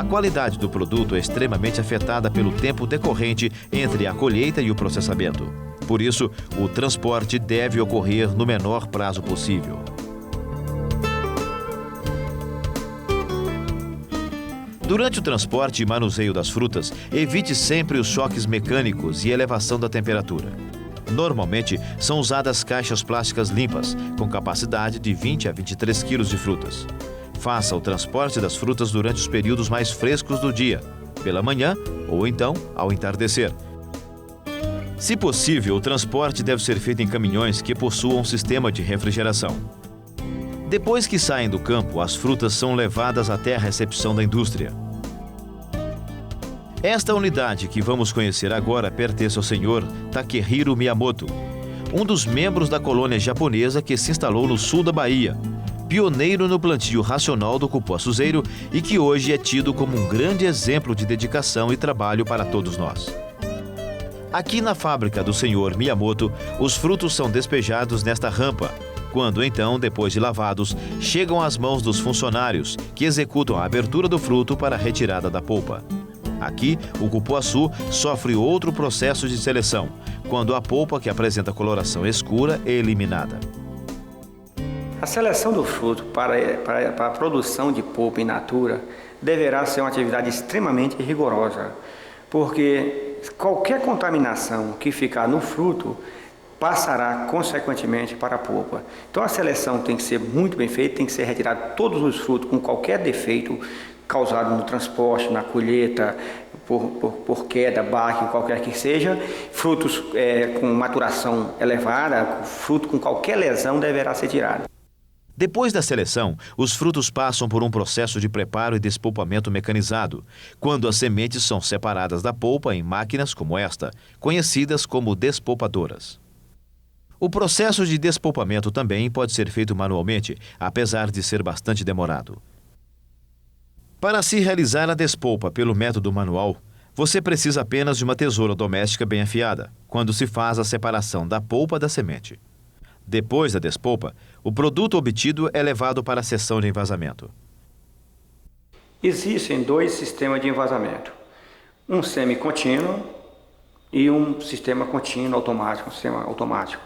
A qualidade do produto é extremamente afetada pelo tempo decorrente entre a colheita e o processamento. Por isso, o transporte deve ocorrer no menor prazo possível. Durante o transporte e manuseio das frutas, evite sempre os choques mecânicos e elevação da temperatura. Normalmente, são usadas caixas plásticas limpas, com capacidade de 20 a 23 quilos de frutas. Faça o transporte das frutas durante os períodos mais frescos do dia, pela manhã ou então ao entardecer. Se possível, o transporte deve ser feito em caminhões que possuam um sistema de refrigeração. Depois que saem do campo, as frutas são levadas até a recepção da indústria. Esta unidade que vamos conhecer agora pertence ao senhor Takehiro Miyamoto, um dos membros da colônia japonesa que se instalou no sul da Bahia, pioneiro no plantio racional do cupuaçuzeiro e que hoje é tido como um grande exemplo de dedicação e trabalho para todos nós. Aqui na fábrica do senhor Miyamoto, os frutos são despejados nesta rampa, quando então, depois de lavados, chegam às mãos dos funcionários, que executam a abertura do fruto para a retirada da polpa. Aqui, o cupuaçu sofre outro processo de seleção, quando a polpa, que apresenta coloração escura, é eliminada. A seleção do fruto para a produção de polpa in natura deverá ser uma atividade extremamente rigorosa, porque qualquer contaminação que ficar no fruto passará consequentemente para a polpa. Então a seleção tem que ser muito bem feita, tem que ser retirado todos os frutos com qualquer defeito causado no transporte, na colheita, por queda, baque, qualquer que seja. Frutos com maturação elevada, fruto com qualquer lesão deverá ser tirado. Depois da seleção, os frutos passam por um processo de preparo e despolpamento mecanizado, quando as sementes são separadas da polpa em máquinas como esta, conhecidas como despolpadoras. O processo de despolpamento também pode ser feito manualmente, apesar de ser bastante demorado. Para se realizar a despolpa pelo método manual, você precisa apenas de uma tesoura doméstica bem afiada, quando se faz a separação da polpa da semente. Depois da despolpa, o produto obtido é levado para a seção de envasamento. Existem dois sistemas de envasamento, um semi-contínuo e um sistema contínuo automático, um sistema automático.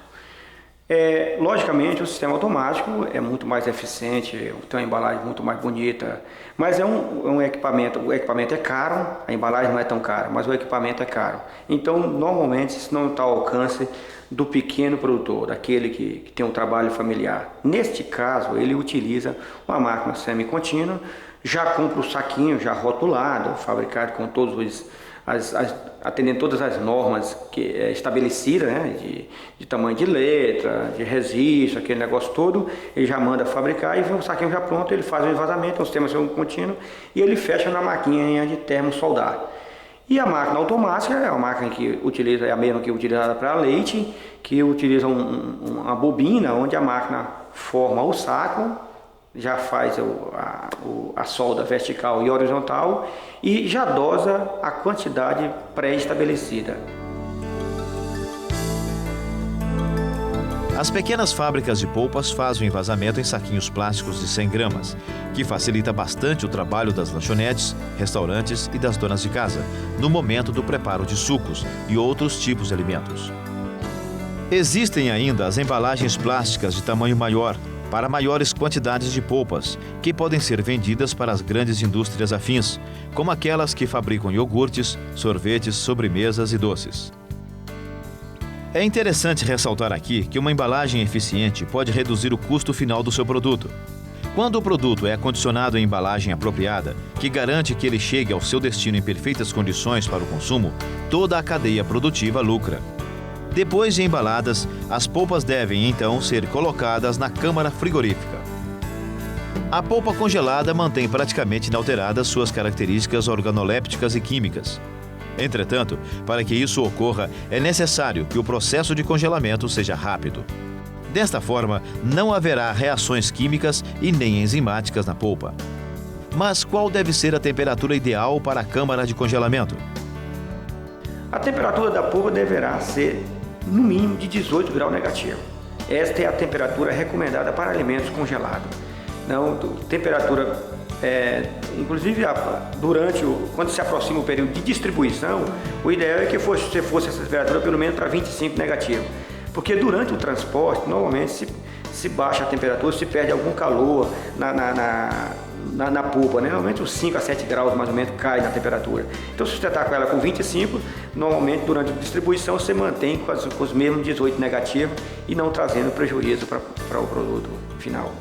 Logicamente, o sistema automático é muito mais eficiente, tem uma embalagem muito mais bonita, mas é um equipamento, o equipamento é caro, a embalagem não é tão cara, mas o equipamento é caro. Então, normalmente, isso não está ao alcance do pequeno produtor, daquele que tem um trabalho familiar. Neste caso, ele utiliza uma máquina semi-contínua, já compra o saquinho já rotulado, fabricado com todos atendendo todas as normas estabelecidas, né, de tamanho de letra, de registro, aquele negócio todo, ele já manda fabricar e vem o saquinho já pronto, ele faz o envasamento, é um sistema contínuo, e ele fecha na maquininha de termosoldar. E a máquina automática é uma máquina que utiliza, é a mesma que é utilizada para leite, que utiliza uma bobina onde a máquina forma o saco, já faz a solda vertical e horizontal e já dosa a quantidade pré-estabelecida. As pequenas fábricas de polpas fazem o envasamento em saquinhos plásticos de 100 gramas, que facilita bastante o trabalho das lanchonetes, restaurantes e das donas de casa, no momento do preparo de sucos e outros tipos de alimentos. Existem ainda as embalagens plásticas de tamanho maior, para maiores quantidades de polpas, que podem ser vendidas para as grandes indústrias afins, como aquelas que fabricam iogurtes, sorvetes, sobremesas e doces. É interessante ressaltar aqui que uma embalagem eficiente pode reduzir o custo final do seu produto. Quando o produto é acondicionado em embalagem apropriada, que garante que ele chegue ao seu destino em perfeitas condições para o consumo, toda a cadeia produtiva lucra. Depois de embaladas, as polpas devem, então, ser colocadas na câmara frigorífica. A polpa congelada mantém praticamente inalteradas suas características organolépticas e químicas. Entretanto, para que isso ocorra, é necessário que o processo de congelamento seja rápido. Desta forma, não haverá reações químicas e nem enzimáticas na polpa. Mas qual deve ser a temperatura ideal para a câmara de congelamento? A temperatura da polpa deverá ser no mínimo de 18 graus negativo. Esta é a temperatura recomendada para alimentos congelados. Não, temperatura Inclusive, quando se aproxima o período de distribuição, o ideal é que você fosse essa temperatura pelo menos para 25 negativo. Porque durante o transporte, normalmente se baixa a temperatura, se perde algum calor na polpa, né? Normalmente uns 5 a 7 graus mais ou menos cai na temperatura. Então se você está com ela com 25, normalmente durante a distribuição você mantém com os mesmos 18 negativos e não trazendo prejuízo para o produto final.